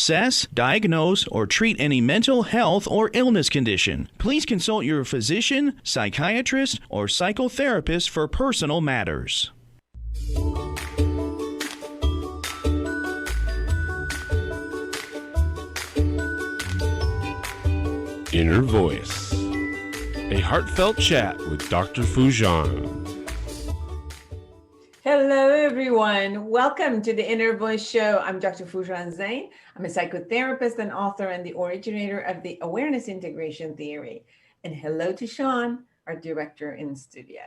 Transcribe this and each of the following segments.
assess, diagnose, or treat any mental health or illness condition. Please consult your physician, psychiatrist, or psychotherapist for personal matters. Inner Voice, a heartfelt chat with Dr. Foojan. Hello, everyone. Welcome to the Inner Voice Show. I'm Dr. Foojan Zain. I'm a psychotherapist and author and the originator of the Awareness Integration Theory. And hello to Sean, our director in studio.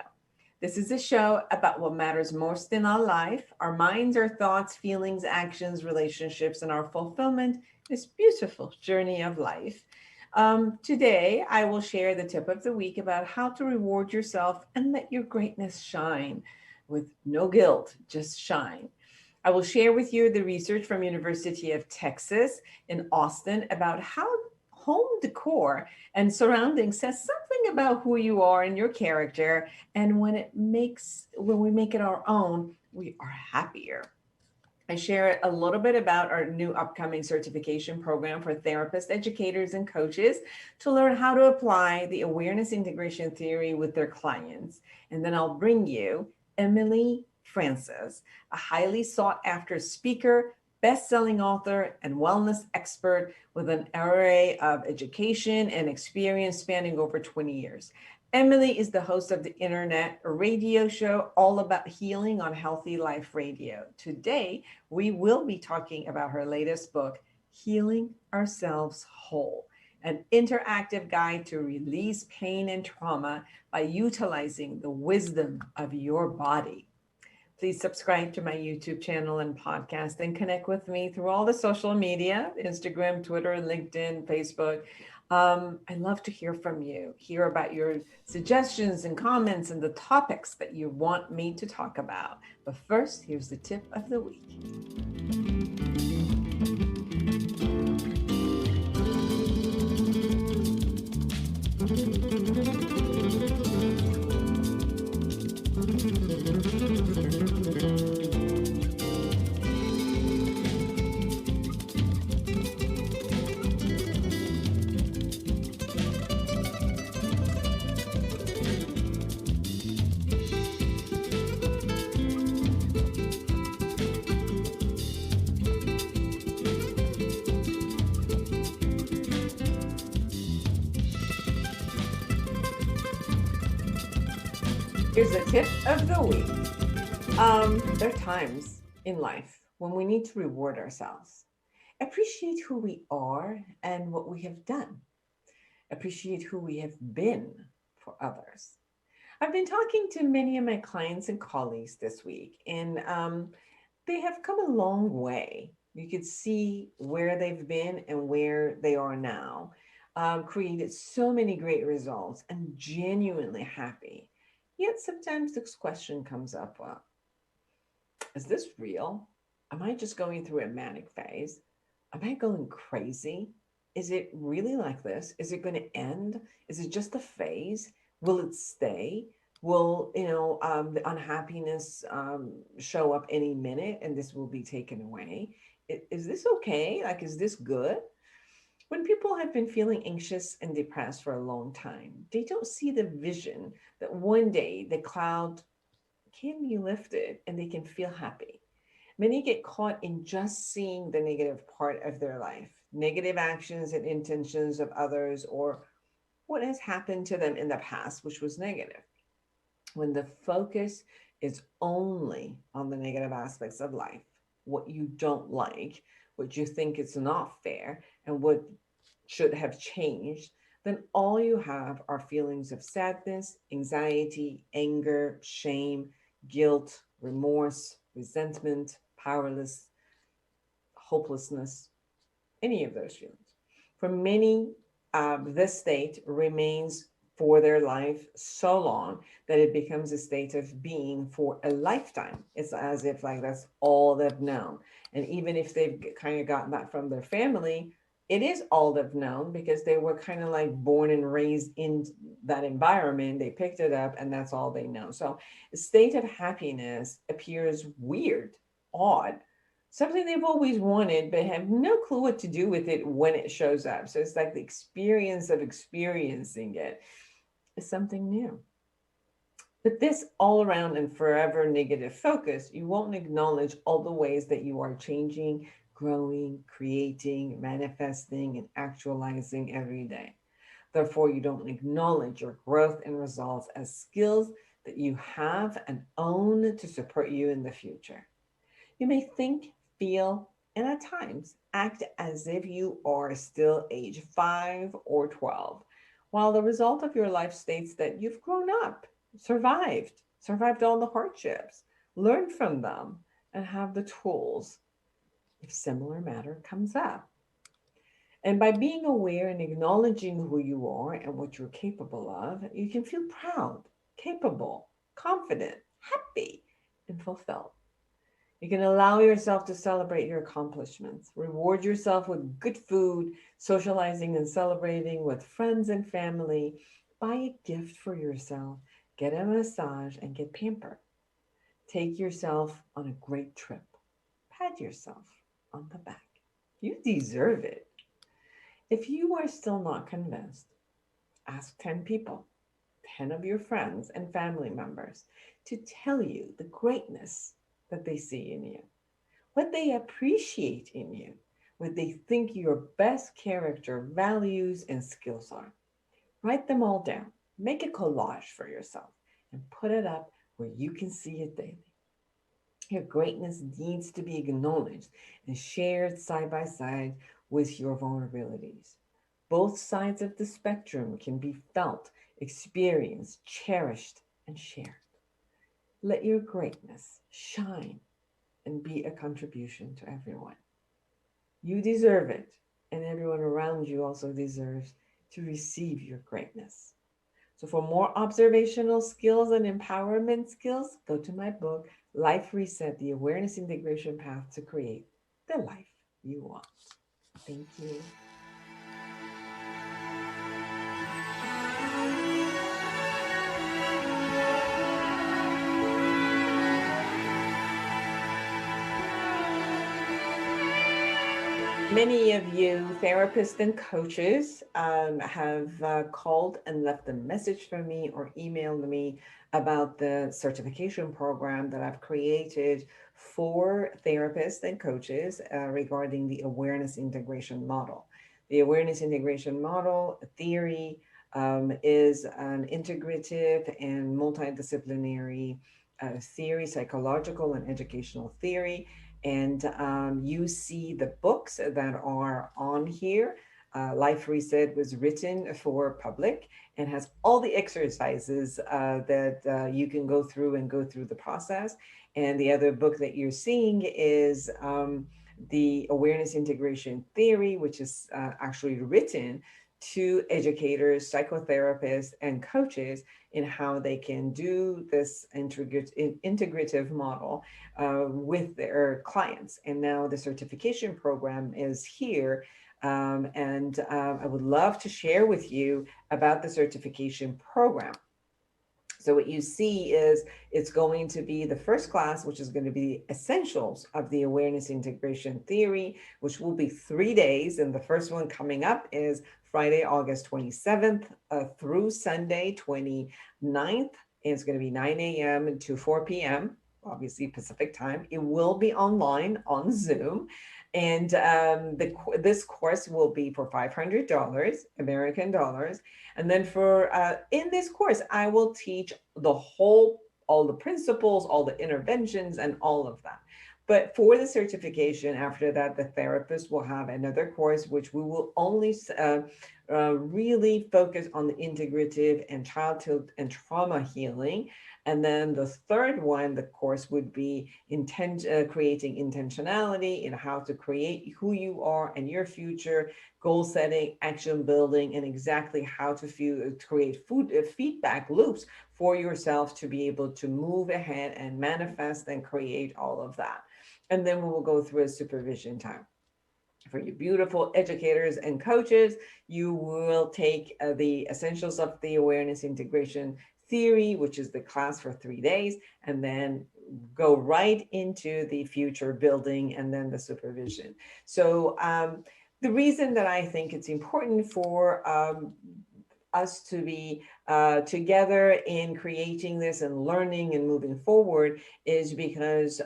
This is a show about what matters most in our life, our minds, our thoughts, feelings, actions, relationships, and our fulfillment, this beautiful journey of life. Today, I will share the tip of the week about how to reward yourself and let your greatness shine. With no guilt, just shine. I will share with you the research from University of Texas in Austin about how home decor and surroundings says something about who you are and your character. And when we make it our own, we are happier. I share a little bit about our new upcoming certification program for therapists, educators, and coaches to learn how to apply the awareness integration theory with their clients. And then I'll bring you Emily Francis, a highly sought after speaker, best-selling author, and wellness expert with an array of education and experience spanning over 20 years. Emily is the host of the internet radio show all about healing on Healthy Life Radio. Today, we will be talking about her latest book, Healing Ourselves Whole, an interactive guide to release pain and trauma by utilizing the wisdom of your body. Please subscribe to my YouTube channel and podcast and connect with me through all the social media, Instagram, Twitter, LinkedIn, Facebook. I love to hear from you, hear about your suggestions and comments and the topics that you want me to talk about. But first, here's the tip of the week. Here's the tip of the week. There are times in life when we need to reward ourselves. Appreciate who we are and what we have done. Appreciate who we have been for others. I've been talking to many of my clients and colleagues this week, and they have come a long way. You could see where they've been and where they are now. Created so many great results and genuinely happy. Yet sometimes this question comes up, well, is this real? Am I just going through a manic phase? Am I going crazy? Is it really like this? Is it going to end? Is it just a phase? Will it stay? Will, the unhappiness show up any minute and this will be taken away? Is this okay? Like, is this good? When people have been feeling anxious and depressed for a long time, they don't see the vision that one day the cloud can be lifted and they can feel happy. Many get caught in just seeing the negative part of their life, negative actions and intentions of others, or what has happened to them in the past, which was negative. When the focus is only on the negative aspects of life, what you don't like, what you think is not fair, and what should have changed, then all you have are feelings of sadness, anxiety, anger, shame, guilt, remorse, resentment, powerless, hopelessness, any of those feelings. For many, this state remains for their life so long that it becomes a state of being for a lifetime. It's as if like that's all they've known. And even if they've kind of gotten that from their family, it is all they've known because they were kind of like born and raised in that environment. They picked it up and that's all they know. So a state of happiness appears weird, odd, something they've always wanted, but have no clue what to do with it when it shows up. So it's like the experience of experiencing it is something new. But this all around and forever negative focus, you won't acknowledge all the ways that you are changing, growing, creating, manifesting, and actualizing every day. Therefore, you don't acknowledge your growth and results as skills that you have and own to support you in the future. You may think, feel, and at times act as if you are still age 5 or 12, while the result of your life states that you've grown up, survived all the hardships, learned from them, and have the tools if similar matter comes up. And by being aware and acknowledging who you are and what you're capable of, you can feel proud, capable, confident, happy, and fulfilled. You can allow yourself to celebrate your accomplishments, reward yourself with good food, socializing and celebrating with friends and family, buy a gift for yourself, get a massage, and get pampered. Take yourself on a great trip. Pat yourself on the back. You deserve it. If you are still not convinced, ask 10 people, 10 of your friends and family members, to tell you the greatness that they see in you, what they appreciate in you, what they think your best character, values, and skills are. Write them all down. Make a collage for yourself and put it up where you can see it daily. Your greatness needs to be acknowledged and shared side by side with your vulnerabilities. Both sides of the spectrum can be felt, experienced, cherished, and shared. Let your greatness shine and be a contribution to everyone. You deserve it, and everyone around you also deserves to receive your greatness. So, for more observational skills and empowerment skills, go to my book, Life Reset: The Awareness Integration Path to Create the Life You Want. Thank you. Many of you therapists and coaches have called and left a message for me or emailed me about the certification program that I've created for therapists and coaches regarding the awareness integration model. The awareness integration model theory is an integrative and multidisciplinary theory, psychological and educational theory, and you see the books that are on here. Life Reset was written for public and has all the exercises that you can go through the process. And the other book that you're seeing is the Awareness Integration Theory, which is actually written to educators, psychotherapists, and coaches in how they can do this integrative model with their clients. And now the certification program is here. And I would love to share with you about the certification program. So what you see is it's going to be the first class, which is going to be essentials of the awareness integration theory, which will be 3 days. And the first one coming up is Friday, August 27th through Sunday, 29th. And it's going to be 9 a.m. to 4 p.m., obviously Pacific time. It will be online on Zoom. And this course will be for $500 American dollars. And then for in this course, I will teach all the principles, all the interventions, and all of that. But for the certification, after that, the therapist will have another course, which we will only really focus on the integrative and childhood and trauma healing. And then the third one, the course would be creating intentionality in how to create who you are and your future, goal setting, action building, and exactly how to create feedback loops for yourself to be able to move ahead and manifest and create all of that. And then we will go through a supervision time. For you beautiful educators and coaches, you will take the essentials of the awareness integration theory, which is the class for 3 days, and then go right into the future building and then the supervision. So the reason that I think it's important for us to be together in creating this and learning and moving forward is because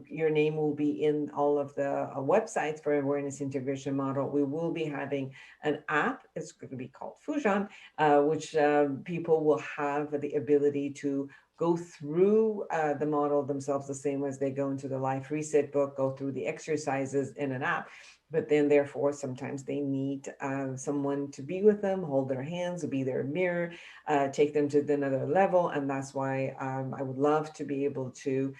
your name will be in all of the websites for awareness integration model. We will be having an app. It's going to be called Foojan, which people will have the ability to go through the model themselves the same as they go into the Life Reset book, go through the exercises in an app. But then, therefore, sometimes they need someone to be with them, hold their hands, be their mirror, take them to another level. And that's why I would love to be able to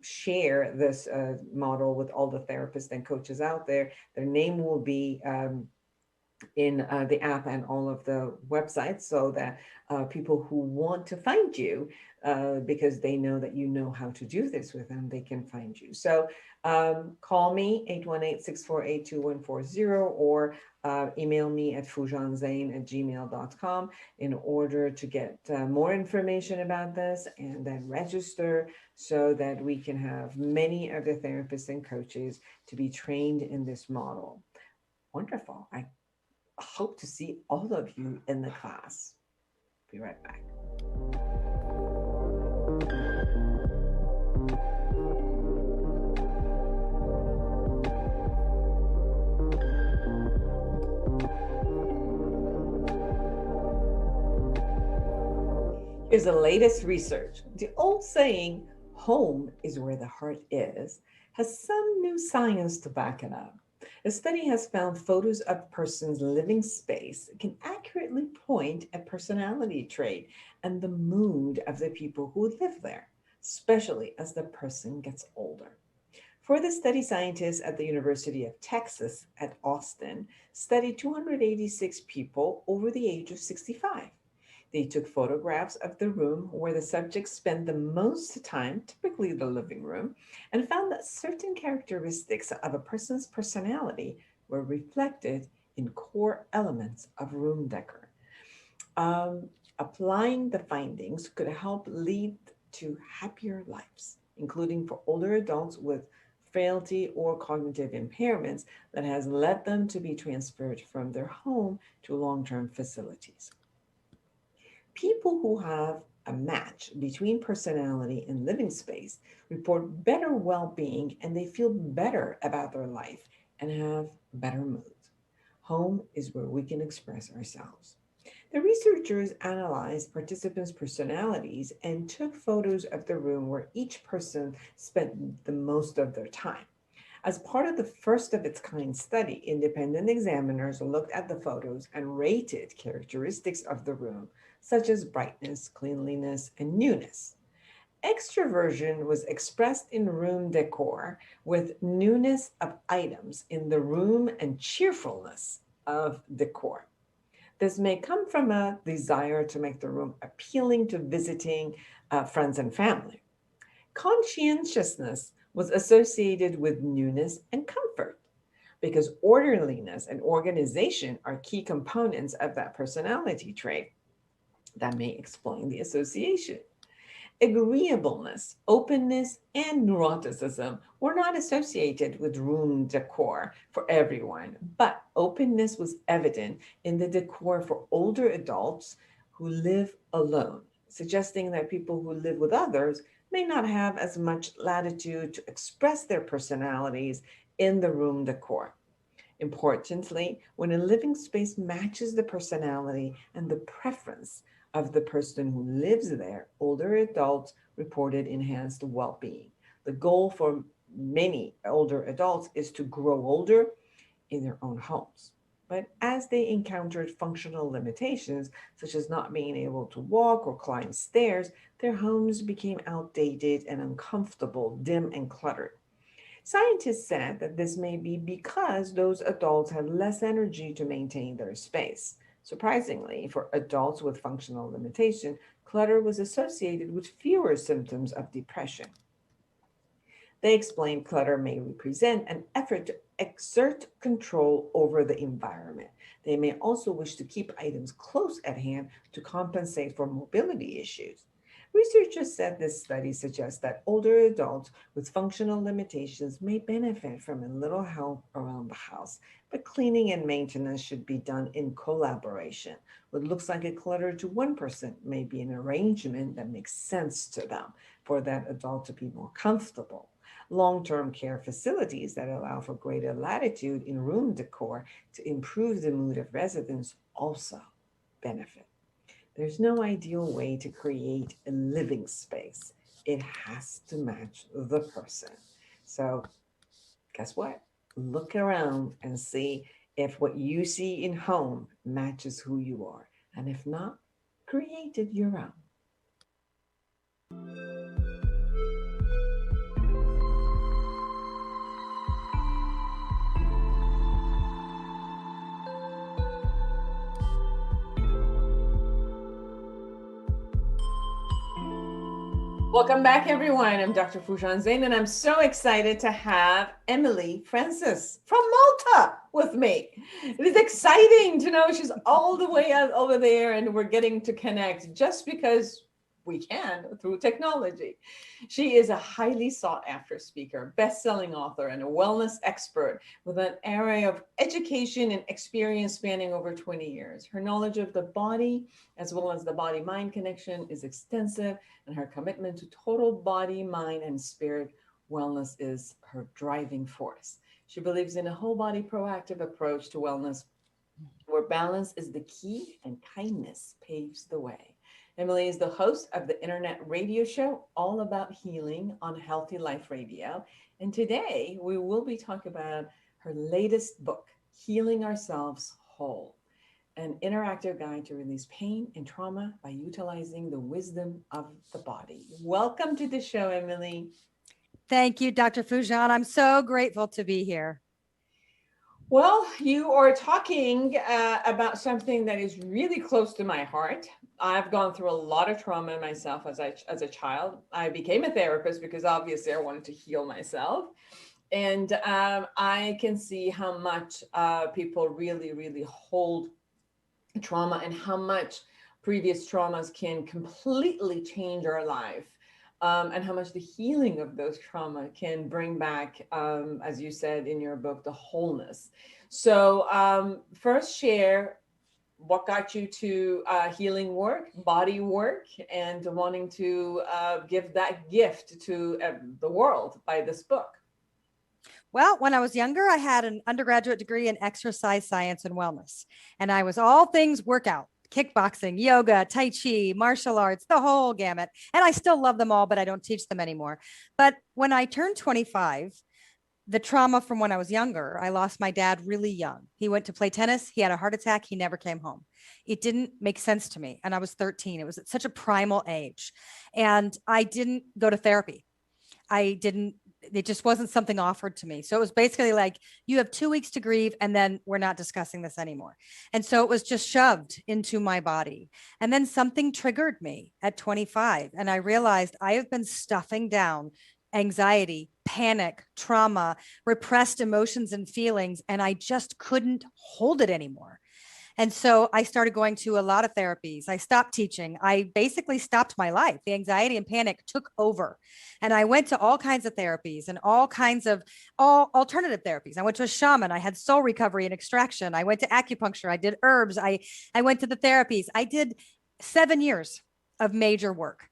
share this model with all the therapists and coaches out there. Their name will be in the app and all of the websites so that people who want to find you because they know that you know how to do this with them, they can find you. So call me 818-648-2140 or email me at foojanzain@gmail.com in order to get more information about this and then register so that we can have many of the therapists and coaches to be trained in this model. Wonderful. I hope to see all of you in the class. Be right back. Here's the latest research. The old saying, home is where the heart is, has some new science to back it up. A study has found photos of a person's living space can accurately point a personality trait and the mood of the people who live there, especially as the person gets older. For the study, scientists at the University of Texas at Austin studied 286 people over the age of 65. They took photographs of the room where the subjects spent the most time, typically the living room, and found that certain characteristics of a person's personality were reflected in core elements of room decor. Applying the findings could help lead to happier lives, including for older adults with frailty or cognitive impairments that has led them to be transferred from their home to long-term facilities. People who have a match between personality and living space report better well-being and they feel better about their life and have better moods. Home is where we can express ourselves. The researchers analyzed participants' personalities and took photos of the room where each person spent the most of their time. As part of the first of its kind study, independent examiners looked at the photos and rated characteristics of the room, such as brightness, cleanliness, and newness. Extroversion was expressed in room decor with newness of items in the room and cheerfulness of decor. This may come from a desire to make the room appealing to visiting friends and family. Conscientiousness was associated with newness and comfort because orderliness and organization are key components of that personality trait. That may explain the association. Agreeableness, openness, and neuroticism were not associated with room decor for everyone, but openness was evident in the decor for older adults who live alone, suggesting that people who live with others may not have as much latitude to express their personalities in the room decor. Importantly, when a living space matches the personality and the preference of the person who lives there, older adults reported enhanced well-being. The goal for many older adults is to grow older in their own homes. But as they encountered functional limitations, such as not being able to walk or climb stairs, their homes became outdated and uncomfortable, dim and cluttered. Scientists said that this may be because those adults had less energy to maintain their space. Surprisingly, for adults with functional limitation, clutter was associated with fewer symptoms of depression. They explained clutter may represent an effort to exert control over the environment. They may also wish to keep items close at hand to compensate for mobility issues. Researchers said this study suggests that older adults with functional limitations may benefit from a little help around the house, but cleaning and maintenance should be done in collaboration. What looks like a clutter to one person may be an arrangement that makes sense to them for that adult to be more comfortable. Long-term care facilities that allow for greater latitude in room decor to improve the mood of residents also benefit. There's no ideal way to create a living space. It has to match the person. So, guess what? Look around and see if what you see in home matches who you are. And if not, create it your own. Welcome back, everyone. I'm Dr. Foojan Zain, and I'm so excited to have Emily Francis from Malta with me. It is exciting to know she's all the way out over there, and we're getting to connect just because we can through technology. She is a highly sought after speaker, best-selling author, and a wellness expert with an area of education and experience spanning over 20 years. Her knowledge of the body, as well as the body-mind connection, is extensive, and her commitment to total body, mind, and spirit wellness is her driving force. She believes in a whole body proactive approach to wellness, where balance is the key and kindness paves the way. Emily is the host of the internet radio show All About Healing on Healthy Life Radio. And today we will be talking about her latest book, Healing Ourselves Whole, an interactive guide to release pain and trauma by utilizing the wisdom of the body. Welcome to the show, Emily. Thank you, Dr. Foojan. I'm so grateful to be here. Well, you are talking about something that is really close to my heart. I've gone through a lot of trauma myself as a child. I became a therapist because obviously I wanted to heal myself. And I can see how much people really, really hold trauma and how much previous traumas can completely change our life. And how much the healing of those trauma can bring back, as you said in your book, the wholeness. So first share what got you to healing work, body work, and wanting to give that gift to the world by this book. Well, when I was younger, I had an undergraduate degree in exercise science and wellness, and I was all things workout. Kickboxing, yoga, Tai Chi, martial arts, the whole gamut. And I still love them all, but I don't teach them anymore. But when I turned 25, the trauma from when I was younger, I lost my dad really young. He went to play tennis. He had a heart attack. He never came home. It didn't make sense to me. And I was 13. It was at such a primal age. And I didn't go to therapy. It just wasn't something offered to me. So it was basically like, you have 2 weeks to grieve, and then we're not discussing this anymore. And so it was just shoved into my body. And then something triggered me at 25. And I realized I have been stuffing down anxiety, panic, trauma, repressed emotions and feelings, and I just couldn't hold it anymore. And so I started going to a lot of therapies. I stopped teaching. I basically stopped my life. The anxiety and panic took over. And I went to all kinds of therapies and all kinds of alternative therapies. I went to a shaman. I had soul recovery and extraction. I went to acupuncture. I did herbs. I went to the therapies. I did 7 years of major work.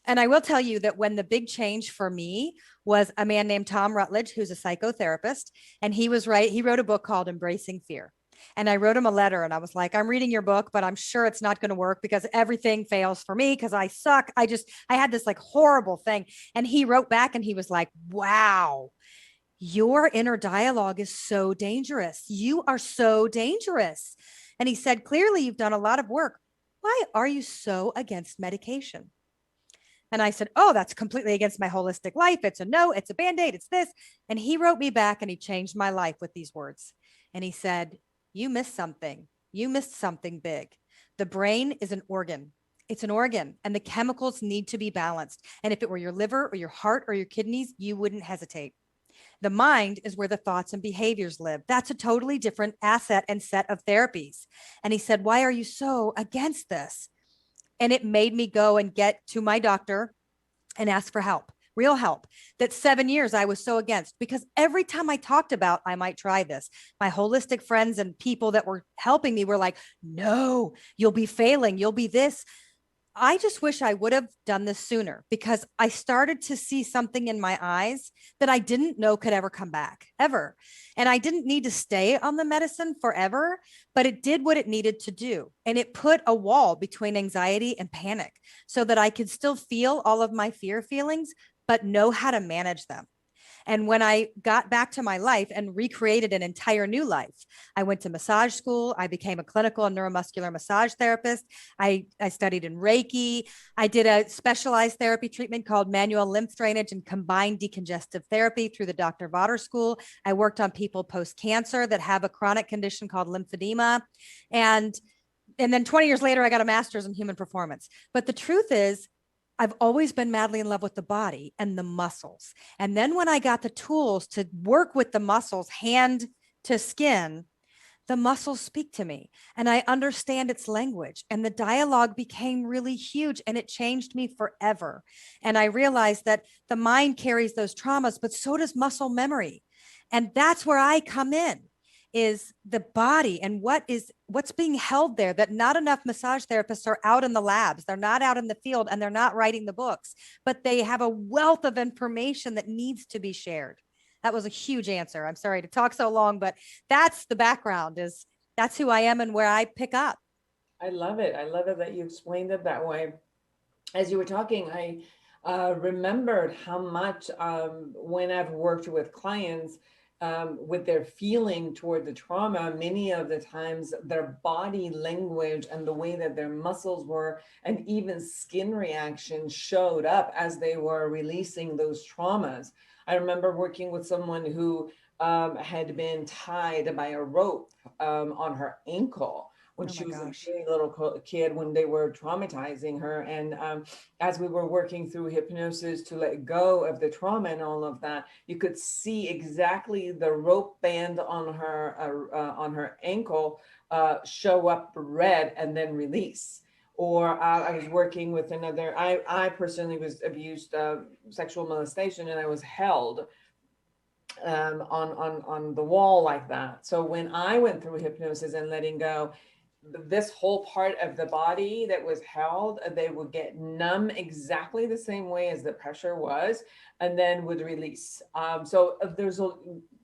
And I will tell you that when the big change for me was a man named Tom Rutledge, who's a psychotherapist, and he wrote a book called Embracing Fear. And I wrote him a letter and I was like, I'm reading your book, but I'm sure it's not going to work because everything fails for me because I suck. I had this like horrible thing. And he wrote back and he was like, wow, your inner dialogue is so dangerous. You are so dangerous. And he said, clearly you've done a lot of work. Why are you so against medication? And I said, oh, that's completely against my holistic life. It's a no, it's a Band-Aid, it's this. And he wrote me back and he changed my life with these words. And he said, you missed something. You missed something big. The brain is an organ. It's an organ and the chemicals need to be balanced. And if it were your liver or your heart or your kidneys, you wouldn't hesitate. The mind is where the thoughts and behaviors live. That's a totally different asset and set of therapies. And he said, why are you so against this? And it made me go and get to my doctor and ask for help, real help, that 7 years I was so against, because every time I talked about, I might try this, my holistic friends and people that were helping me were like, no, you'll be failing. You'll be this. I just wish I would have done this sooner, because I started to see something in my eyes that I didn't know could ever come back, ever. And I didn't need to stay on the medicine forever, but it did what it needed to do. And it put a wall between anxiety and panic so that I could still feel all of my fear feelings, but know how to manage them. And when I got back to my life and recreated an entire new life, I went to massage school. I became a clinical and neuromuscular massage therapist. I studied in Reiki. I did a specialized therapy treatment called manual lymph drainage and combined decongestive therapy through the Dr. Votter School. I worked on people post-cancer that have a chronic condition called lymphedema. And then 20 years later, I got a master's in human performance. But the truth is, I've always been madly in love with the body and the muscles. And then when I got the tools to work with the muscles, hand to skin, the muscles speak to me and I understand its language. And the dialogue became really huge and it changed me forever. And I realized that the mind carries those traumas, but so does muscle memory. And that's where I come in, is the body and what's being held there, that not enough massage therapists are out in the labs. They're not out in the field and they're not writing the books, but they have a wealth of information that needs to be shared. That was a huge answer. I'm sorry to talk so long, but that's the background, is that's who I am and where I pick up. I love it. I love it that you explained it that way. As you were talking, I remembered how much when I've worked with clients, with their feeling toward the trauma, many of the times their body language and the way that their muscles were and even skin reactions showed up as they were releasing those traumas. I remember working with someone who had been tied by a rope on her ankle when she was a very little kid, when they were traumatizing her. And as we were working through hypnosis to let go of the trauma and all of that, you could see exactly the rope band on her ankle show up red and then release. Or I was working with another, I personally was abused, sexual molestation, and I was held on the wall like that. So when I went through hypnosis and letting go, this whole part of the body that was held, they would get numb exactly the same way as the pressure was, and then would release. So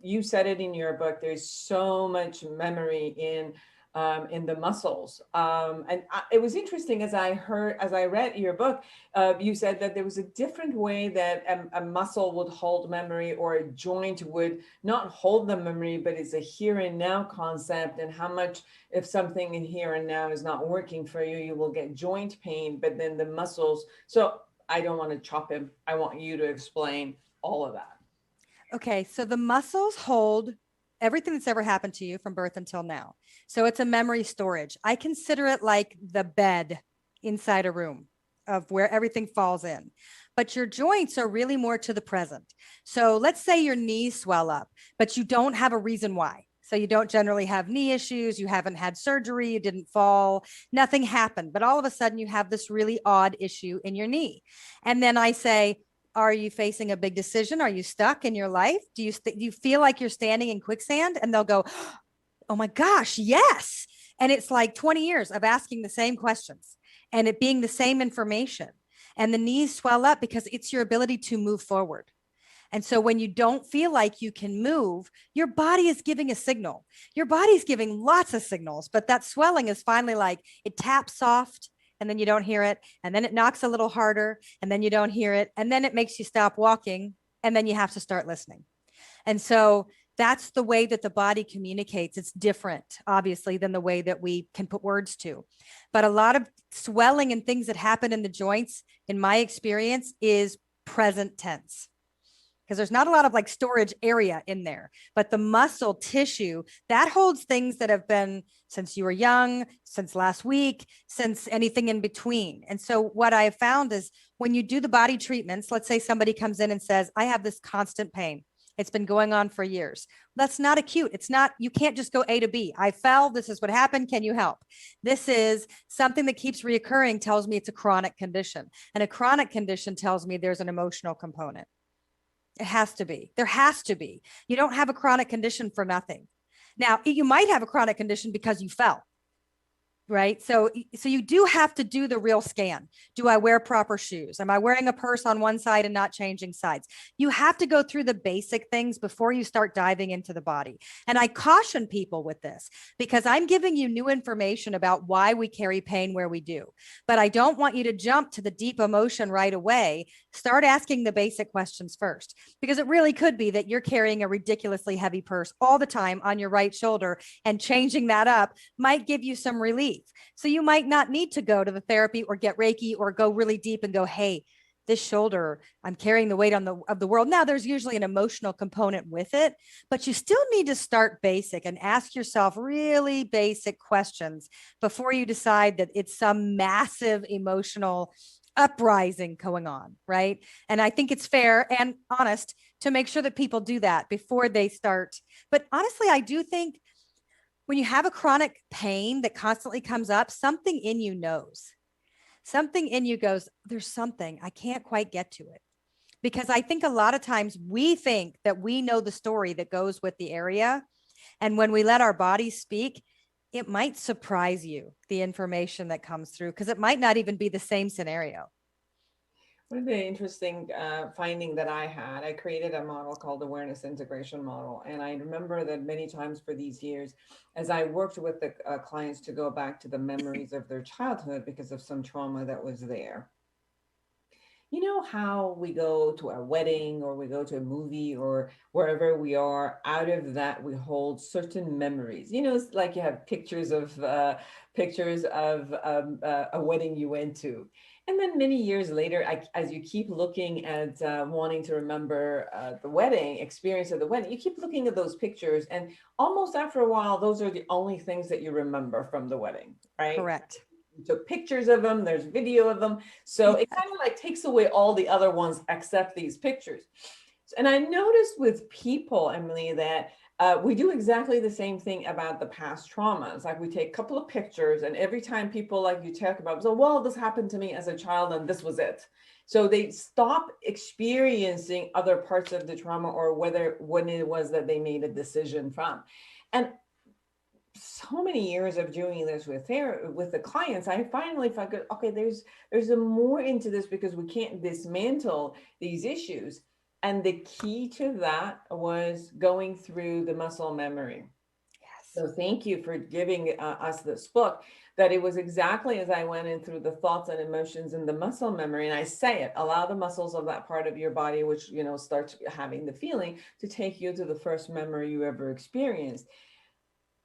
you said it in your book, there's so much memory in the muscles. It was interesting as I read your book, you said that there was a different way that a muscle would hold memory, or a joint would not hold the memory, but it's a here and now concept, and how much if something in here and now is not working for you, you will get joint pain, but then the muscles. So I don't want to chop him. I want you to explain all of that. Okay, so the muscles hold everything that's ever happened to you from birth until now. So it's a memory storage. I consider it like the bed inside a room of where everything falls in. But your joints are really more to the present. So let's say your knees swell up, but you don't have a reason why. So you don't generally have knee issues. You haven't had surgery. You didn't fall. Nothing happened. But all of a sudden you have this really odd issue in your knee. And then I say, are you facing a big decision? Are you stuck in your life? Do you feel like you're standing in quicksand? And they'll go, oh my gosh, yes. And it's like 20 years of asking the same questions and it being the same information. And the knees swell up because it's your ability to move forward. And so when you don't feel like you can move, your body is giving a signal. Your body's giving lots of signals, but that swelling is finally like it taps soft, and then you don't hear it. And then it knocks a little harder, and then you don't hear it. And then it makes you stop walking, and then you have to start listening. And so that's the way that the body communicates. It's different, obviously, than the way that we can put words to. But a lot of swelling and things that happen in the joints, in my experience, is present tense. Because there's not a lot of like storage area in there, but the muscle tissue that holds things that have been since you were young, since last week, since anything in between. And so what I have found is when you do the body treatments, let's say somebody comes in and says, I have this constant pain It's been going on for years. That's not acute. It's not, you can't just go A to B. I fell. This is what happened. Can you help? This is something that keeps reoccurring, tells me it's a chronic condition. And a chronic condition tells me there's an emotional component. It has to be. There has to be. You don't have a chronic condition for nothing. Now, you might have a chronic condition because you fell. Right. So you do have to do the real scan. Do I wear proper shoes? Am I wearing a purse on one side and not changing sides? You have to go through the basic things before you start diving into the body. And I caution people with this because I'm giving you new information about why we carry pain where we do. But I don't want you to jump to the deep emotion right away. Start asking the basic questions first, because it really could be that you're carrying a ridiculously heavy purse all the time on your right shoulder, and changing that up might give you some relief. So you might not need to go to the therapy or get Reiki or go really deep and go, hey, this shoulder, I'm carrying the weight of the world. Now there's usually an emotional component with it, but you still need to start basic and ask yourself really basic questions before you decide that it's some massive emotional uprising going on, right? And I think it's fair and honest to make sure that people do that before they start. But honestly, I do think when you have a chronic pain that constantly comes up, something in you knows. Something in you goes, there's something, I can't quite get to it. Because I think a lot of times we think that we know the story that goes with the area. And when we let our bodies speak, it might surprise you, the information that comes through, because it might not even be the same scenario. One of the interesting finding that I had, I created a model called awareness integration model. And I remember that many times for these years, as I worked with the clients to go back to the memories of their childhood because of some trauma that was there. You know how we go to a wedding or we go to a movie or wherever we are, out of that we hold certain memories. You know, it's like you have pictures of a wedding you went to. And then many years later, as you keep looking at wanting to remember the wedding, experience of the wedding, you keep looking at those pictures. And almost after a while, those are the only things that you remember from the wedding, right? Correct. You took pictures of them, there's video of them. So it kind of like takes away all the other ones except these pictures. And I noticed with people, Emily, that we do exactly the same thing about the past traumas. Like we take a couple of pictures, and every time people like you talk about, so, well, this happened to me as a child and this was it. So they stop experiencing other parts of the trauma or when it was that they made a decision from. And so many years of doing this with the clients, I finally found, okay, there's a more into this because we can't dismantle these issues. And the key to that was going through the muscle memory. Yes. So thank you for giving us this book, that it was exactly as I went in through the thoughts and emotions and the muscle memory. And I say it, allow the muscles of that part of your body, which, you know, starts having the feeling, to take you to the first memory you ever experienced.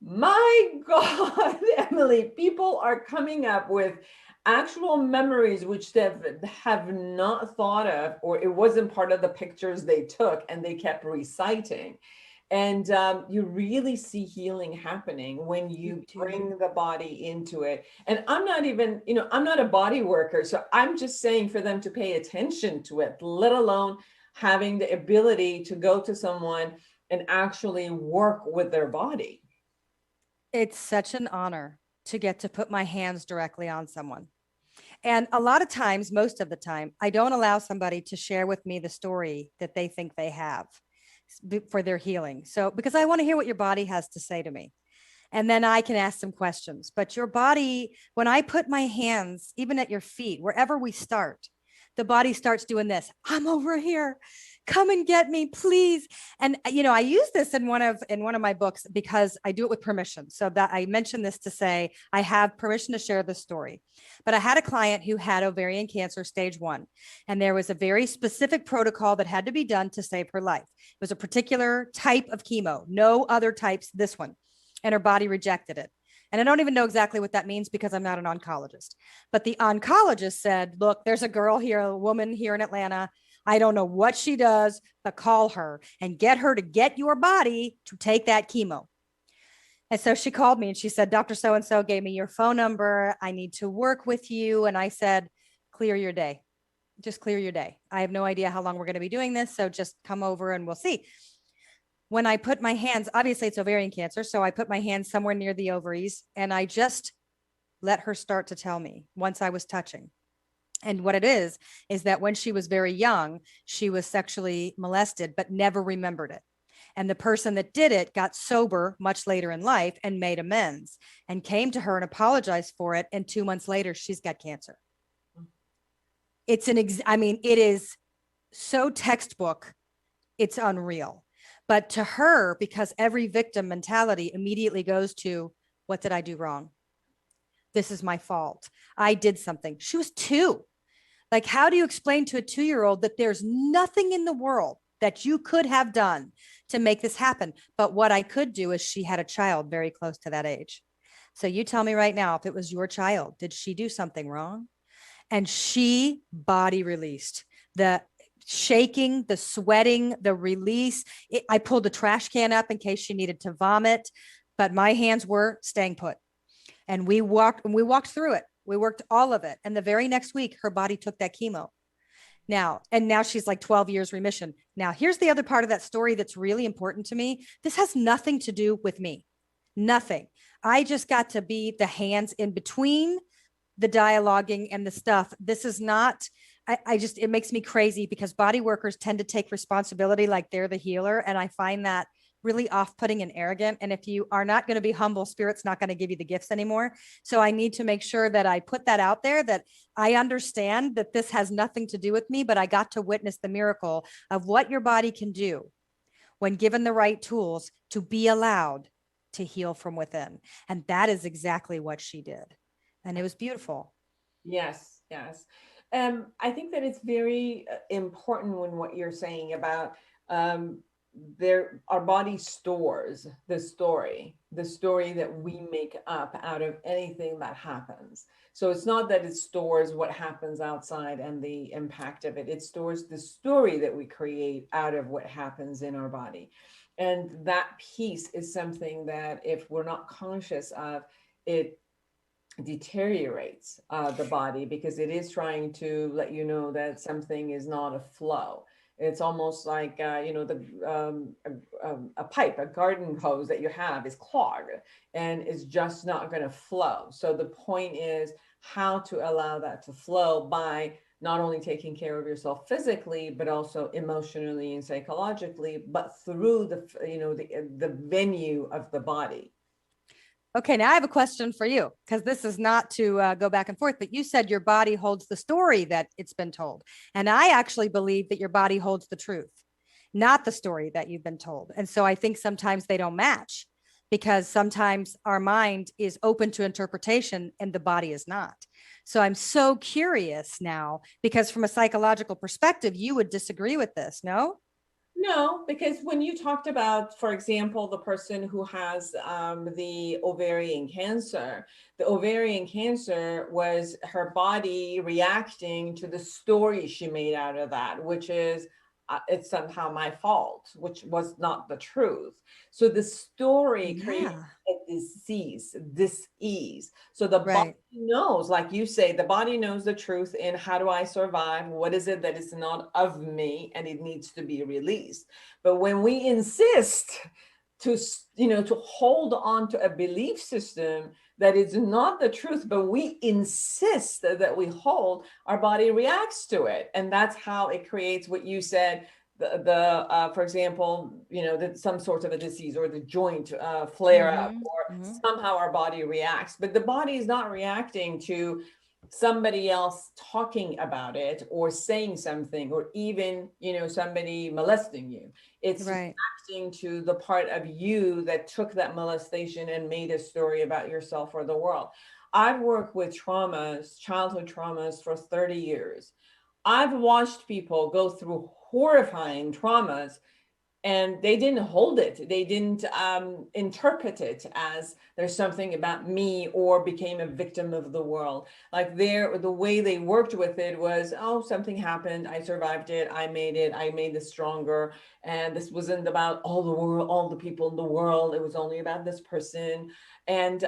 My God, Emily, people are coming up with actual memories which they have not thought of, or it wasn't part of the pictures they took and they kept reciting. And you really see healing happening when you bring the body into it. And I'm not even, you know, I'm not a body worker. So I'm just saying for them to pay attention to it, let alone having the ability to go to someone and actually work with their body. It's such an honor to get to put my hands directly on someone. And a lot of times, most of the time, I don't allow somebody to share with me the story that they think they have for their healing. So, because I want to hear what your body has to say to me. And then I can ask some questions. But your body, when I put my hands, even at your feet, wherever we start, the body starts doing this. I'm over here. Come and get me, please. And, you know, I use this in one of my books because I do it with permission. So that I mentioned this to say, I have permission to share this story. But I had a client who had ovarian cancer stage 1, and there was a very specific protocol that had to be done to save her life. It was a particular type of chemo, no other types, this one, and her body rejected it. And I don't even know exactly what that means because I'm not an oncologist. But the oncologist said, look, there's a girl here, a woman here in Atlanta. I don't know what she does, but call her and get her to get your body to take that chemo. And so she called me and she said, Dr. So-and-so gave me your phone number. I need to work with you. And I said, clear your day. Just clear your day. I have no idea how long we're going to be doing this. So just come over and we'll see. when I put my hands, obviously it's ovarian cancer. So I put my hands somewhere near the ovaries and I just let her start to tell me once I was touching. And what it is that when she was very young, she was sexually molested, but never remembered it. And the person that did it got sober much later in life and made amends and came to her and apologized for it. And 2 months later, she's got cancer. It's I mean, it is so textbook, it's unreal. But to her, because every victim mentality immediately goes to, what did I do wrong? This is my fault. I did something. She was 2. Like, how do you explain to a 2-year-old that there's nothing in the world that you could have done to make this happen? But what I could do is, she had a child very close to that age. So you tell me right now, if it was your child, did she do something wrong? And she body released. The shaking, the sweating, the release. I pulled the trash can up in case she needed to vomit, but my hands were staying put. And we walked through it. We worked all of it. And the very next week, her body took that chemo. Now she's like 12 years remission. Now, here's the other part of that story that's really important to me. This has nothing to do with me. Nothing. I just got to be the hands in between the dialoguing and the stuff. This is not, it makes me crazy because body workers tend to take responsibility like they're the healer. And I find that really off-putting and arrogant. And if you are not going to be humble, Spirit's not going to give you the gifts anymore. So I need to make sure that I put that out there, that I understand that this has nothing to do with me, but I got to witness the miracle of what your body can do when given the right tools to be allowed to heal from within. And that is exactly what she did. And it was beautiful. Yes, yes. I think that it's very important when what you're saying about our body stores the story that we make up out of anything that happens. So it's not that it stores what happens outside and the impact of it. It stores the story that we create out of what happens in our body. And that piece is something that if we're not conscious of, it deteriorates the body, because it is trying to let you know that something is not a flow. It's almost like, a pipe, a garden hose that you have is clogged and is just not going to flow. So the point is how to allow that to flow by not only taking care of yourself physically, but also emotionally and psychologically, but through the venue of the body. Okay, now I have a question for you, because this is not to go back and forth, but you said your body holds the story that it's been told. And I actually believe that your body holds the truth, not the story that you've been told. And so I think sometimes they don't match, because sometimes our mind is open to interpretation and the body is not. So I'm so curious now, because from a psychological perspective, you would disagree with this, no? No, because when you talked about, for example, the person who has the ovarian cancer was her body reacting to the story she made out of that, which is, it's somehow my fault, which was not the truth. So the story creates a dis-ease. So the body knows, like you say, the body knows the truth in how do I survive? What is it that is not of me and it needs to be released? But when we insist to hold on to a belief system that is not the truth, but we insist that we hold, our body reacts to it. And that's how it creates what you said, for example, some sort of a disease or the joint flare up, or somehow our body reacts. But the body is not reacting to somebody else talking about it or saying something, or even, somebody molesting you. It's reacting to the part of you that took that molestation and made a story about yourself or the world. I've worked with childhood traumas for 30 years. I've watched people go through horrifying traumas, and they didn't hold it. They didn't interpret it as there's something about me, or became a victim of the world. Like the way they worked with it was, oh, something happened, I survived it, I made this stronger. And this wasn't about all the world, all the people in the world. It was only about this person. And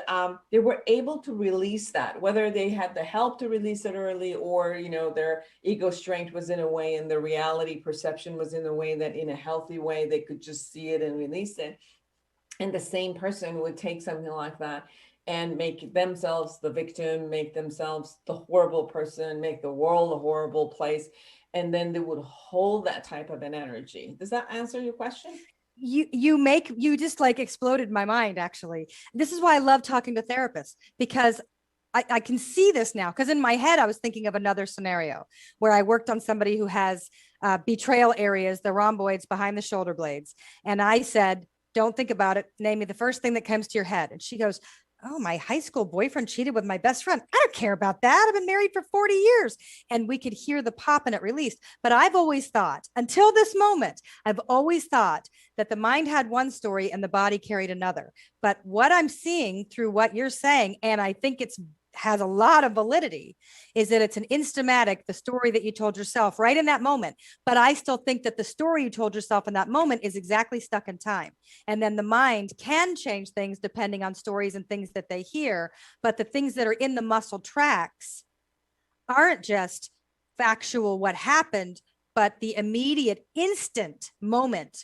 they were able to release that, whether they had the help to release it early, or their ego strength was in a way, and the reality perception was in a way that in a healthy way they could just see it and release it. And the same person would take something like that and make themselves the victim, make themselves the horrible person, make the world a horrible place, and then they would hold that type of an energy. Does that answer your question? You just like exploded my mind. Actually, this is why I love talking to therapists, because I can see this now. Because in my head, I was thinking of another scenario where I worked on somebody who has betrayal areas, the rhomboids behind the shoulder blades. And I said, don't think about it. Name me the first thing that comes to your head. And she goes, oh, my high school boyfriend cheated with my best friend. I don't care about that. I've been married for 40 years. And we could hear the pop and it released. But I've always thought, until this moment, I've always thought that the mind had one story and the body carried another. But what I'm seeing through what you're saying, and I think it's has a lot of validity, is that it's an instamatic, the story that you told yourself right in that moment. But I still think that the story you told yourself in that moment is exactly stuck in time. And then the mind can change things depending on stories and things that they hear. But the things that are in the muscle tracks aren't just factual what happened, but the immediate instant moment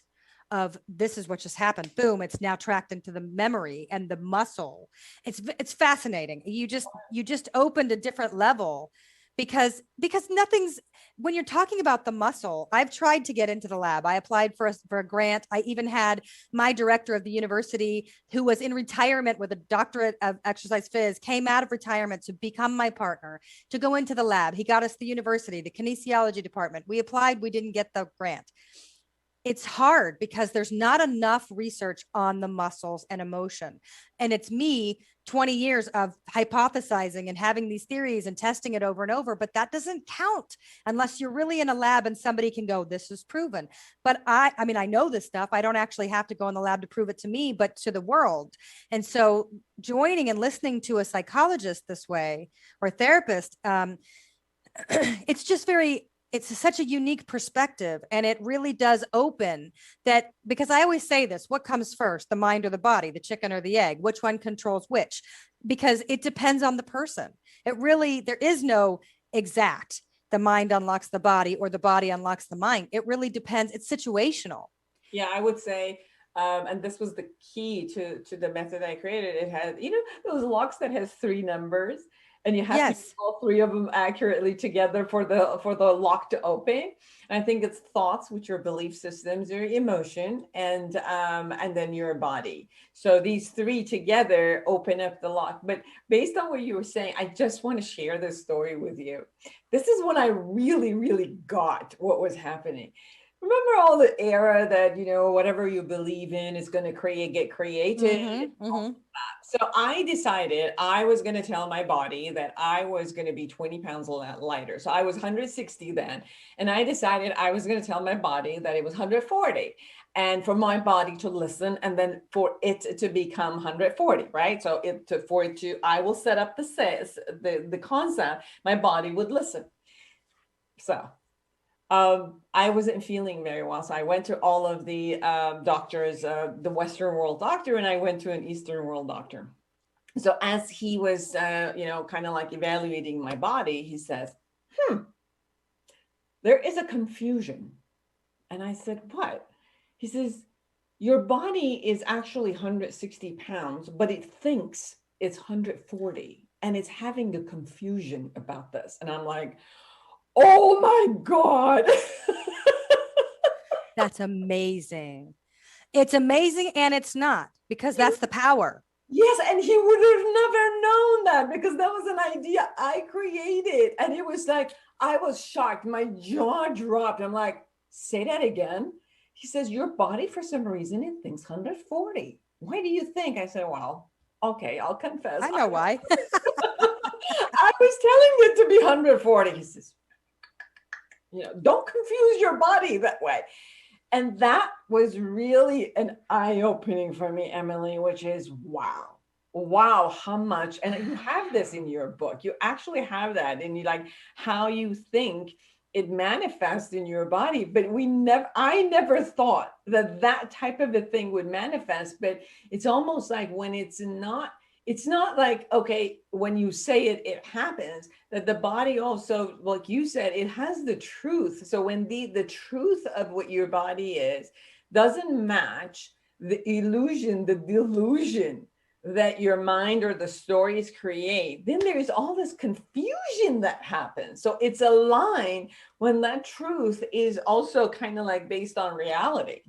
of this is what just happened. Boom, it's now tracked into the memory and the muscle. It's fascinating. You just opened a different level, because nothing's, when you're talking about the muscle, I've tried to get into the lab. I applied for a grant. I even had my director of the university, who was in retirement with a doctorate of exercise phys, came out of retirement to become my partner, to go into the lab. He got us the university, the kinesiology department. We applied, we didn't get the grant. It's hard because there's not enough research on the muscles and emotion. And it's me, 20 years of hypothesizing and having these theories and testing it over and over, but that doesn't count unless you're really in a lab and somebody can go, this is proven. But I mean, I know this stuff. I don't actually have to go in the lab to prove it to me, but to the world. And so joining and listening to a psychologist this way, or a therapist, it's just it's such a unique perspective. And it really does open that, because I always say this, what comes first, the mind or the body, the chicken or the egg, which one controls which? Because it depends on the person. There is no exact, the mind unlocks the body or the body unlocks the mind. It really depends. It's situational. Yeah, I would say, and this was the key to the method I created. It had, those locks that has 3 numbers, and you have to get all 3 of them accurately together for the lock to open. And I think it's thoughts, which are belief systems, your emotion, and then your body. So these 3 together open up the lock. But based on what you were saying, I just want to share this story with you. This is when I really, really got what was happening. Remember all the era that, whatever you believe in is going to get created. Mm-hmm. So I decided I was going to tell my body that I was going to be 20 pounds lighter. So I was 160 then. And I decided I was going to tell my body that it was 140, and for my body to listen, and then for it to become 140, right? So I will set up the concept, my body would listen. So I wasn't feeling very well. So I went to all of the doctors, the Western world doctor, and I went to an Eastern world doctor. So as he was, kind of like evaluating my body, he says, there is a confusion. And I said, what? He says, your body is actually 160 pounds, but it thinks it's 140. And it's having a confusion about this. And I'm like, oh my God. That's amazing. It's amazing. And it's not, because that's the power. Yes. And he would have never known that, because that was an idea I created. And it was like, I was shocked. My jaw dropped. I'm like, say that again. He says, your body, for some reason, it thinks 140. Why do you think? I said, well, okay, I'll confess. I know why. I was telling it to be 140. He says, don't confuse your body that way. And that was really an eye-opening for me, Emily, which is, wow, how much. And you have this in your book. You actually have that. And you like how you think it manifests in your body. But I never thought that type of a thing would manifest. But it's almost like when it's not it's not like, okay, when you say it, it happens, that the body also, like you said, it has the truth. So when the truth of what your body is doesn't match the illusion, the delusion that your mind or the stories create, then there's all this confusion that happens. So it's a line when that truth is also kind of like based on reality.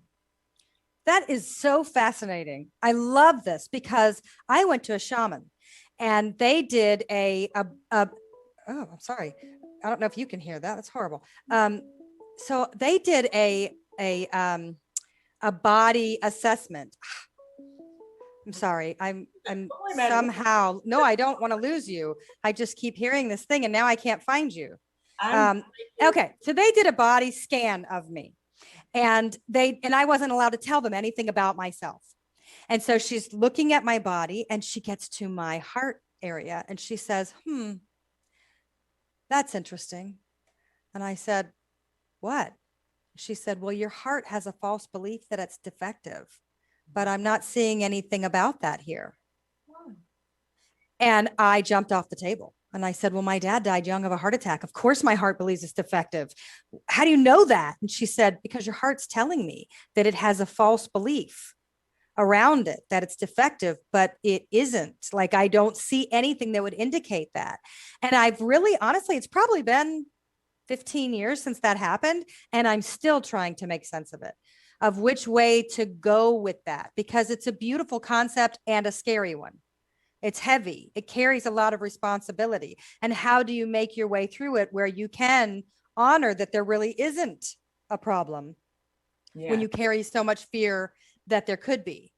That is so fascinating. I love this because I went to a shaman and they did oh, I'm sorry. I don't know if you can hear that. That's horrible. So they did a body assessment. I'm sorry. I'm somehow, no, I don't want to lose you. I just keep hearing this thing and now I can't find you. Okay. So they did a body scan of me and I wasn't allowed to tell them anything about myself. And so she's looking at my body and she gets to my heart area and she says, that's interesting. And I said, what? She said, well, your heart has a false belief that it's defective, but I'm not seeing anything about that here. And I jumped off the table and I said, well, my dad died young of a heart attack. Of course, my heart believes it's defective. How do you know that? And she said, because your heart's telling me that it has a false belief around it, that it's defective, but it isn't. Like, I don't see anything that would indicate that. And I've really, honestly, it's probably been 15 years since that happened. And I'm still trying to make sense of it, of which way to go with that, because it's a beautiful concept and a scary one. It's heavy. It carries a lot of responsibility. And how do you make your way through it where you can honor that there really isn't a problem when you carry so much fear that there could be?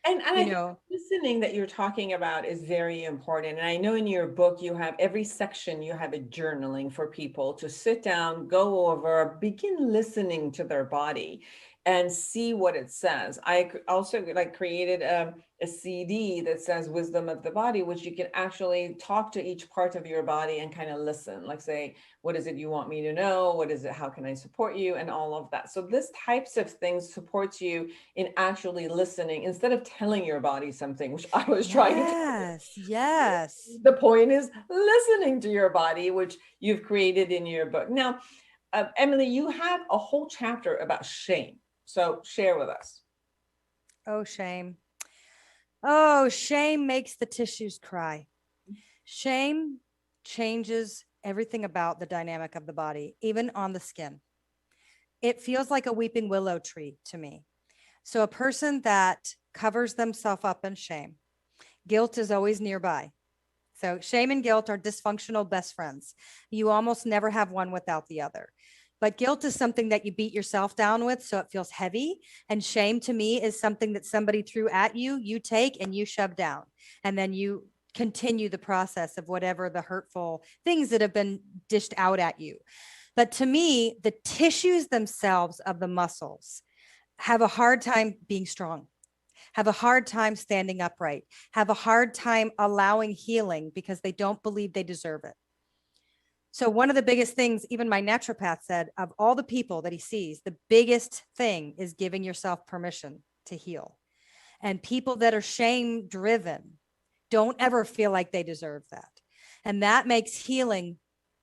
And I think listening that you're talking about is very important. And I know in your book, you have every section, you have a journaling for people to sit down, go over, begin listening to their body and see what it says. I also created a CD that says Wisdom of the Body, which you can actually talk to each part of your body and kind of listen, like say, what is it you want me to know? What is it? How can I support you? And all of that. So this types of things supports you in actually listening instead of telling your body something, which I was trying to do. Yes. The point is listening to your body, which you've created in your book. Now, Emily, you have a whole chapter about shame. So share with us. Oh, shame. Oh, shame makes the tissues cry. Shame changes everything about the dynamic of the body, even on the skin. It feels like a weeping willow tree to me. So a person that covers themselves up in shame, guilt is always nearby. So shame and guilt are dysfunctional best friends. You almost never have one without the other. But guilt is something that you beat yourself down with, so it feels heavy. And shame to me is something that somebody threw at you, you take and you shove down. And then you continue the process of whatever the hurtful things that have been dished out at you. But to me, the tissues themselves of the muscles have a hard time being strong, have a hard time standing upright, have a hard time allowing healing because they don't believe they deserve it. So one of the biggest things, even my naturopath said, of all the people that he sees, the biggest thing is giving yourself permission to heal. And people that are shame driven don't ever feel like they deserve that. And that makes healing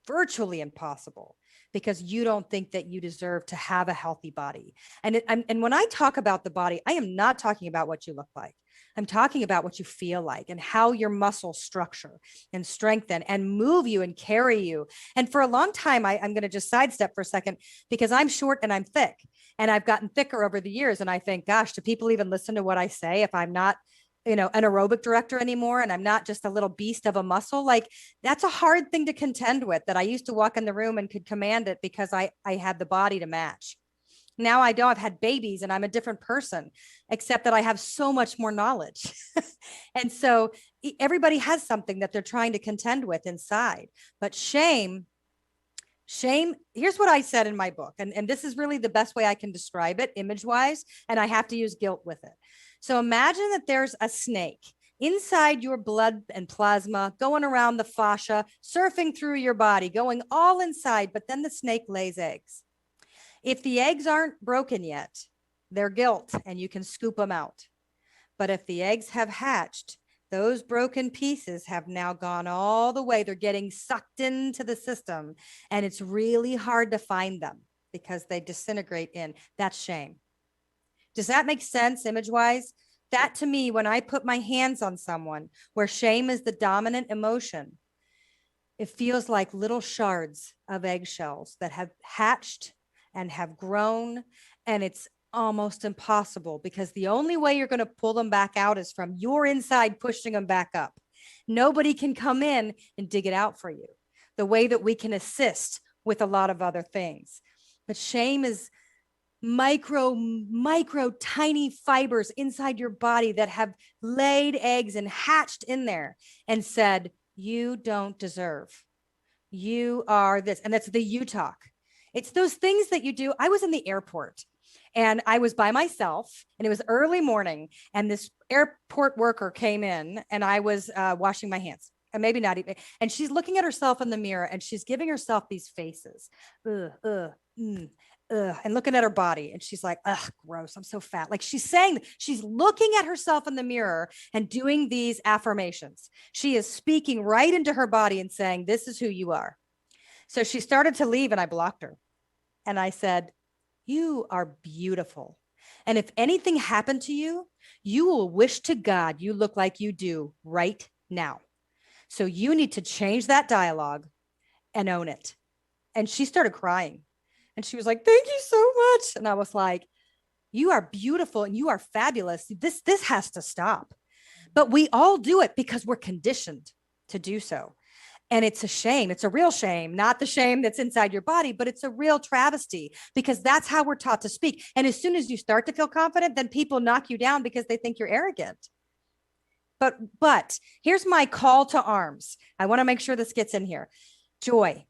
virtually impossible because you don't think that you deserve to have a healthy body. And when I talk about the body, I am not talking about what you look like. I'm talking about what you feel like and how your muscles structure and strengthen and move you and carry you. And for a long time, I'm going to just sidestep for a second because I'm short and I'm thick and I've gotten thicker over the years. And I think, gosh, do people even listen to what I say if I'm not, an aerobic director anymore and I'm not just a little beast of a muscle? Like that's a hard thing to contend with, that I used to walk in the room and could command it because I had the body to match. Now I don't. I've had babies and I'm a different person, except that I have so much more knowledge. And so everybody has something that they're trying to contend with inside. But shame, here's what I said in my book. And this is really the best way I can describe it image wise. And I have to use guilt with it. So imagine that there's a snake inside your blood and plasma, going around the fascia, surfing through your body, going all inside, but then the snake lays eggs. If the eggs aren't broken yet, they're guilt and you can scoop them out. But if the eggs have hatched, those broken pieces have now gone all the way. They're getting sucked into the system, and it's really hard to find them because they disintegrate in. That's shame. Does that make sense image wise? That to me, when I put my hands on someone where shame is the dominant emotion, it feels like little shards of eggshells that have hatched and have grown. And it's almost impossible because the only way you're going to pull them back out is from your inside pushing them back up. Nobody can come in and dig it out for you the way that we can assist with a lot of other things. But shame is micro tiny fibers inside your body that have laid eggs and hatched in there and said, you don't deserve. You are this. And that's the you talk. It's those things that you do. I was in the airport and I was by myself and it was early morning and this airport worker came in and I was washing my hands. And maybe not even. And she's looking at herself in the mirror and she's giving herself these faces. And looking at her body. And she's like, ugh, gross. I'm so fat. Like she's saying, she's looking at herself in the mirror and doing these affirmations. She is speaking right into her body and saying, this is who you are. So she started to leave and I blocked her. And I said, you are beautiful. And if anything happened to you, you will wish to God you look like you do right now. So you need to change that dialogue and own it. And she started crying. And she was like, thank you so much. And I was like, you are beautiful and you are fabulous. This has to stop. But we all do it because we're conditioned to do so. And it's a shame. It's a real shame, not the shame that's inside your body, but it's a real travesty because that's how we're taught to speak. And as soon as you start to feel confident, then people knock you down because they think you're arrogant. But here's my call to arms. I want to make sure this gets in here. Joy.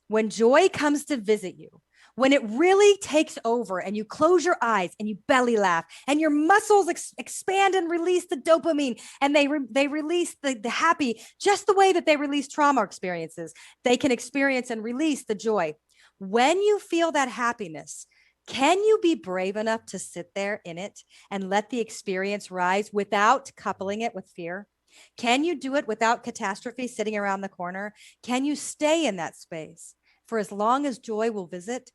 When joy comes to visit you, when it really takes over and you close your eyes and you belly laugh and your muscles expand and release the dopamine and they release the happy, just the way that they release trauma experiences, they can experience and release the joy. When you feel that happiness, can you be brave enough to sit there in it and let the experience rise without coupling it with fear? Can you do it without catastrophe sitting around the corner? Can you stay in that space for as long as joy will visit?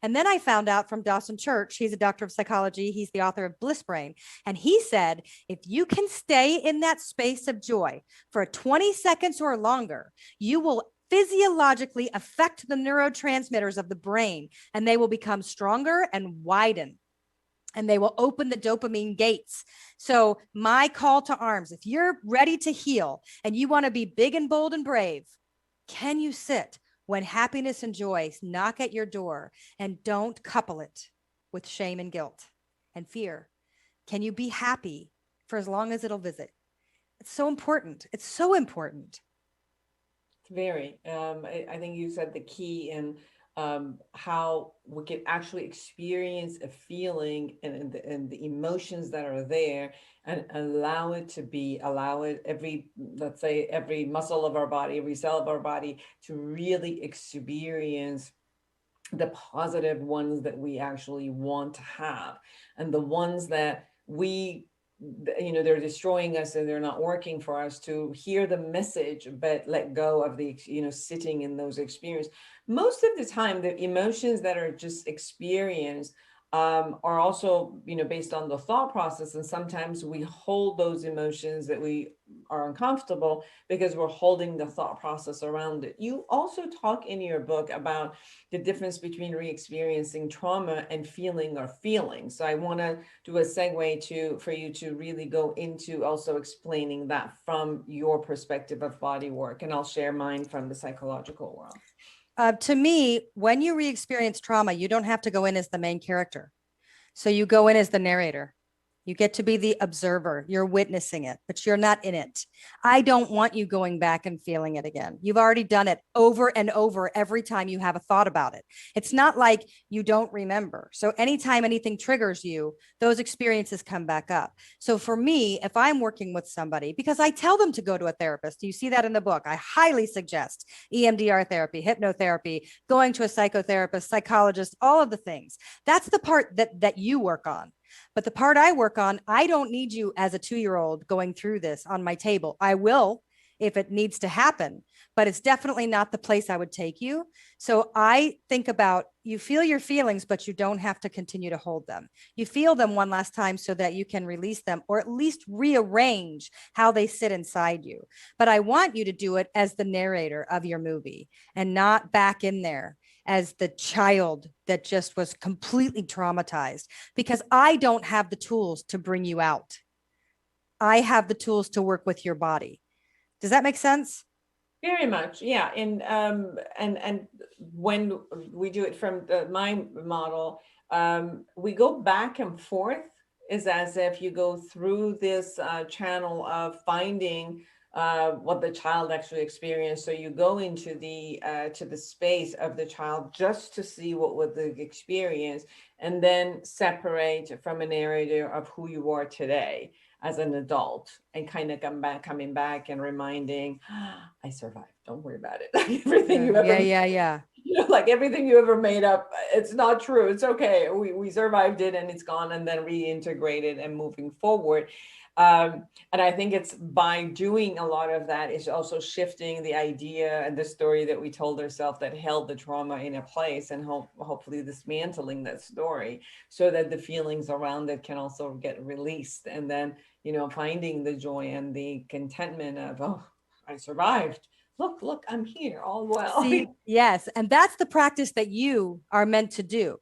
And then I found out from Dawson Church, he's a doctor of psychology. He's the author of Bliss Brain. And he said, if you can stay in that space of joy for 20 seconds or longer, you will physiologically affect the neurotransmitters of the brain, and they will become stronger and widen. And they will open the dopamine gates. So my call to arms, if you're ready to heal and you want to be big and bold and brave, can you sit when happiness and joy knock at your door and don't couple it with shame and guilt and fear? Can you be happy for as long as it'll visit? It's so important. It's so important. Very. I think you said the key in how we can actually experience a feeling and the emotions that are there and allow it let's say every muscle of our body, every cell of our body to really experience the positive ones that we actually want to have, and the ones that they're destroying us and they're not working for us, to hear the message but let go of the sitting in those experiences. Most of the time the emotions that are just experienced are also based on the thought process, and sometimes we hold those emotions that we are uncomfortable because we're holding the thought process around it. You also talk in your book about the difference between re-experiencing trauma and feeling or feeling. So I want to do a segue for you to really go into also explaining that from your perspective of body work, and I'll share mine from the psychological world. To me, when you re-experience trauma, you don't have to go in as the main character. So you go in as the narrator. You get to be the observer. You're witnessing it, but you're not in it. I don't want you going back and feeling it again. You've already done it over and over every time you have a thought about it. It's not like you don't remember. So anytime anything triggers you, those experiences come back up. So for me, if I'm working with somebody, because I tell them to go to a therapist, you see that in the book, I highly suggest EMDR therapy, hypnotherapy, going to a psychotherapist, psychologist, all of the things. That's the part that you work on. But the part I work on, I don't need you as a 2-year-old going through this on my table. I will if it needs to happen, but it's definitely not the place I would take you. So I think about, you feel your feelings, but you don't have to continue to hold them. You feel them one last time so that you can release them, or at least rearrange how they sit inside you. But I want you to do it as the narrator of your movie and not back in there as the child that just was completely traumatized, because I don't have the tools to bring you out. I have the tools to work with your body. Does that make sense? Very much, yeah. And when we do it from my model, we go back and forth. Is as if you go through this channel of finding what the child actually experienced. So you go into to the space of the child just to see what was the experience, and then separate from a narrator of who you are today as an adult, and kind of coming back and reminding, I survived. Don't worry about it. Like everything you ever, you know, like everything you ever made up, it's not true. It's okay. We survived it and it's gone, and then reintegrated and moving forward. And I think it's by doing a lot of that is also shifting the idea and the story that we told ourselves that held the trauma in a place, and hopefully dismantling that story so that the feelings around it can also get released. And then, you know, finding the joy and the contentment of, oh, I survived. Look, I'm here, all well. See, yes. And that's the practice that you are meant to do.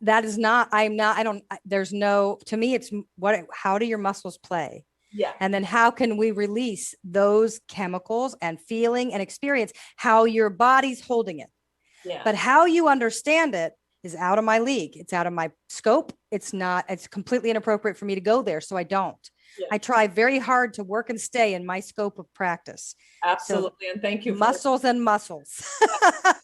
That is not, there's no, to me, it's how do your muscles play? Yeah. And then how can we release those chemicals and feeling and experience how your body's holding it? Yeah. But how you understand it is out of my league. It's out of my scope. It's completely inappropriate for me to go there. So I don't. Yeah. I try very hard to work and stay in my scope of practice. Absolutely. So, and thank you. Muscles and muscles.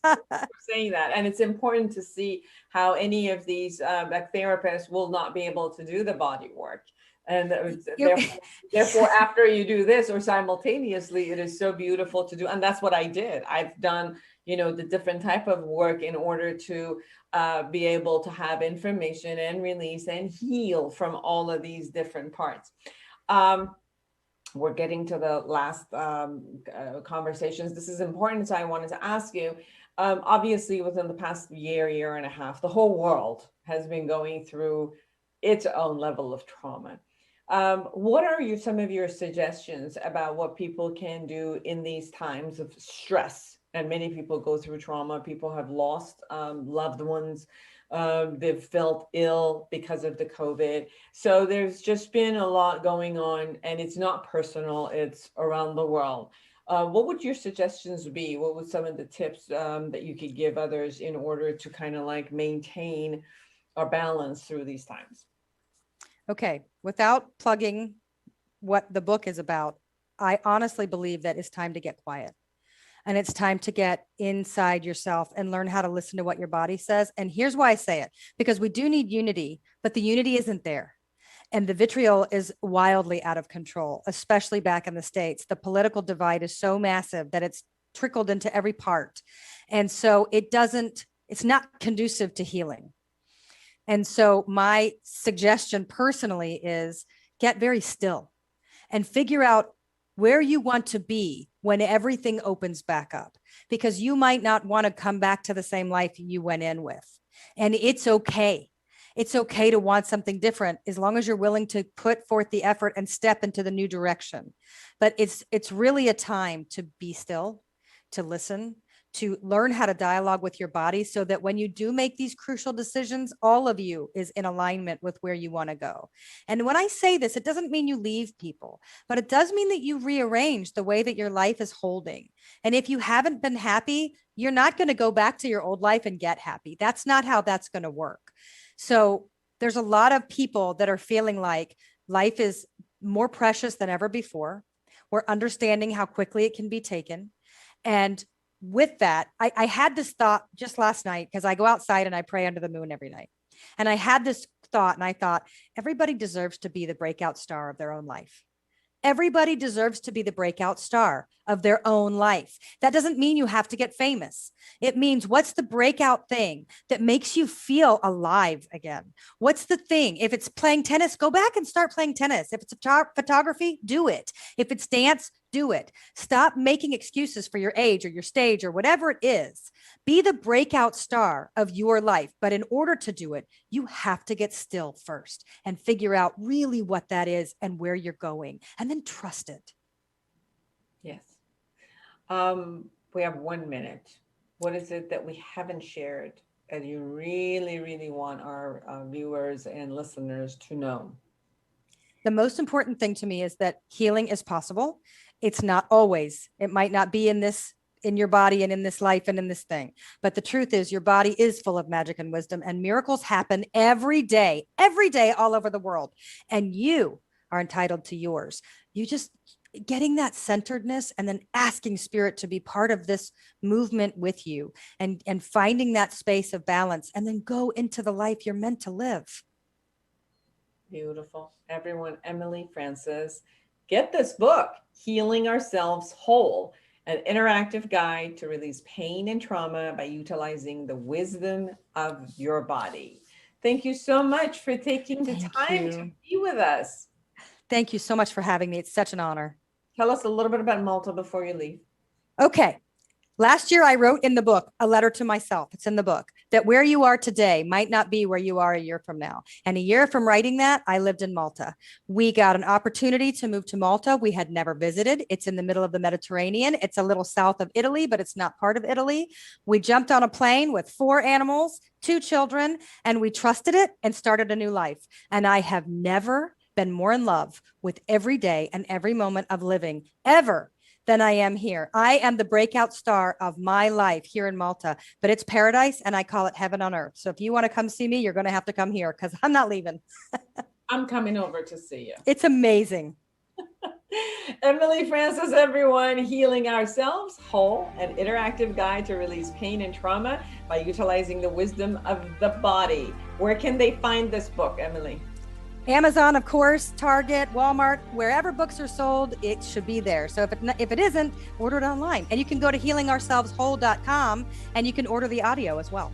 For saying that. And it's important to see how any of these therapists will not be able to do the body work. And therefore, after you do this or simultaneously, it is so beautiful to do. And that's what I did. I've done, you know, the different type of work in order to be able to have information and release and heal from all of these different parts. We're getting to the last conversations. This is important. So I wanted to ask you, obviously within the past year and a half, the whole world has been going through its own level of trauma. What are some of your suggestions about what people can do in these times of stress? And many people go through trauma. People have lost loved ones. They've felt ill because of the COVID. So there's just been a lot going on, and it's not personal, it's around the world. What would your suggestions be? What would some of the tips that you could give others in order to kind of like maintain our balance through these times? Okay, without plugging what the book is about, I honestly believe that it's time to get quiet. And it's time to get inside yourself and learn how to listen to what your body says. And here's why I say it, because we do need unity, but the unity isn't there. And the vitriol is wildly out of control, especially back in the States. The political divide is so massive that it's trickled into every part. And so it's not conducive to healing. And so my suggestion personally is get very still and figure out where you want to be when everything opens back up, because you might not want to come back to the same life you went in with. And it's okay. It's okay to want something different as long as you're willing to put forth the effort and step into the new direction. But it's really a time to be still, to listen, to learn how to dialogue with your body so that when you do make these crucial decisions, all of you is in alignment with where you want to go. And when I say this, it doesn't mean you leave people, but it does mean that you rearrange the way that your life is holding. And if you haven't been happy, you're not going to go back to your old life and get happy. That's not how that's going to work. So there's a lot of people that are feeling like life is more precious than ever before. We're understanding how quickly it can be taken. And with that, I had this thought just last night, because I go outside and I pray under the moon every night. And I had this thought, and I thought, everybody deserves to be the breakout star of their own life. Everybody deserves to be the breakout star of their own life. That doesn't mean you have to get famous. It means, what's the breakout thing that makes you feel alive again? What's the thing? If it's playing tennis, go back and start playing tennis. If it's photography, do it. If it's dance, do it. Stop making excuses for your age or your stage or whatever it is. Be the breakout star of your life. But in order to do it, you have to get still first and figure out really what that is and where you're going, and then trust it. Yes. We have 1 minute. What is it that we haven't shared and you really, really want our viewers and listeners to know? The most important thing to me is that healing is possible. It's not always. It might not be in your body and in this life and in this thing. But the truth is, your body is full of magic and wisdom, and miracles happen every day, all over the world. And you are entitled to yours. You just getting that centeredness and then asking spirit to be part of this movement with you, and finding that space of balance, and then go into the life you're meant to live. Beautiful. Everyone, Emily Francis, get this book, Healing Ourselves Whole, an interactive guide to release pain and trauma by utilizing the wisdom of your body. Thank you so much for taking the time to be with us. Thank you so much for having me. It's such an honor. Tell us a little bit about Malta before you leave. Okay. Last year, I wrote in the book, a letter to myself. It's in the book, that where you are today might not be where you are a year from now. And a year from writing that, I lived in Malta. We got an opportunity to move to Malta. We had never visited. It's in the middle of the Mediterranean. It's a little south of Italy, but it's not part of Italy. We jumped on a plane with 4 animals, 2 children, and we trusted it and started a new life. And I have never been more in love with every day and every moment of living ever than I am here. I am the breakout star of my life here in Malta, but it's paradise, and I call it heaven on earth. So if you want to come see me, you're going to have to come here, because I'm not leaving. I'm coming over to see you. It's amazing. Emily Francis, everyone, Healing Ourselves Whole, an interactive guide to release pain and trauma by utilizing the wisdom of the body. Where can they find this book, Emily? Amazon, of course, Target, Walmart, wherever books are sold, it should be there. So if it isn't, order it online. And you can go to healingourselveswhole.com and you can order the audio as well.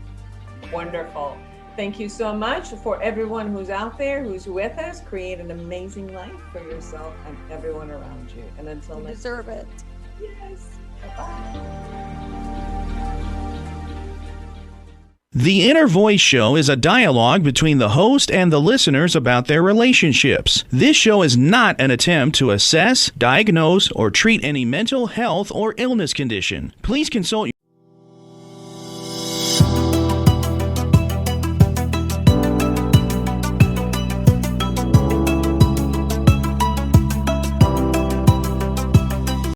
Wonderful. Thank you so much for everyone who's out there, who's with us. Create an amazing life for yourself and everyone around you. And until You next deserve it. Yes. Bye-bye. The Inner Voice Show is a dialogue between the host and the listeners about their relationships. This show is not an attempt to assess, diagnose, or treat any mental health or illness condition. Please consult your